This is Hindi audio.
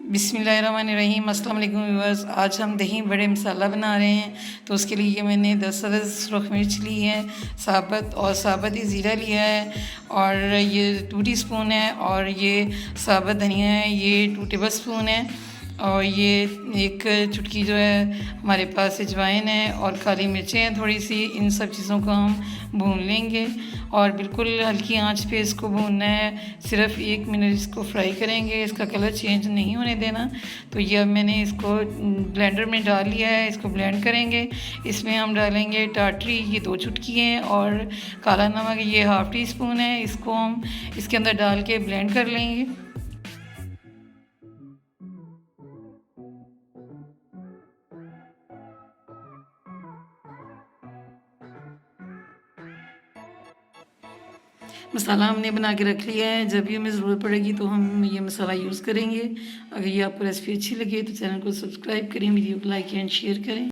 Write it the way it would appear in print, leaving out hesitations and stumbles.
बिस्मिल्लाहिर्रहमानिर्रहीम। अस्सलाम वालेकुम व्यूअर्स। आज हम दही बड़े मसाला बना रहे हैं। तो उसके लिए मैंने 10 अदद सुरख मिर्च ली है साबुत, और साबुत ही ज़ीरा लिया है, और ये 2 टीस्पून है, और ये साबुत धनिया है, ये 2 टेबल स्पून है, और ये एक चुटकी जो है हमारे पास अजवाइन है, और काली मिर्चें हैं थोड़ी सी। इन सब चीज़ों को हम भून लेंगे और बिल्कुल हल्की आंच पे इसको भूनना है। सिर्फ 1 मिनट इसको फ्राई करेंगे, इसका कलर चेंज नहीं होने देना। तो ये अब मैंने इसको ब्लेंडर में डाल लिया है, इसको ब्लेंड करेंगे। इसमें हम डालेंगे टाटरी, ये 2 चुटकी हैं, और काला नमक ये हाफ़ टी स्पून है। इसको हम इसके अंदर डाल के ब्लेंड कर लेंगे। मसाला हमने बना के रख लिया है, जब भी हमें ज़रूरत पड़ेगी तो हम ये मसाला यूज़ करेंगे। अगर ये आपको रेसिपी अच्छी लगे तो चैनल को सब्सक्राइब करें, वीडियो को लाइक एंड शेयर करें।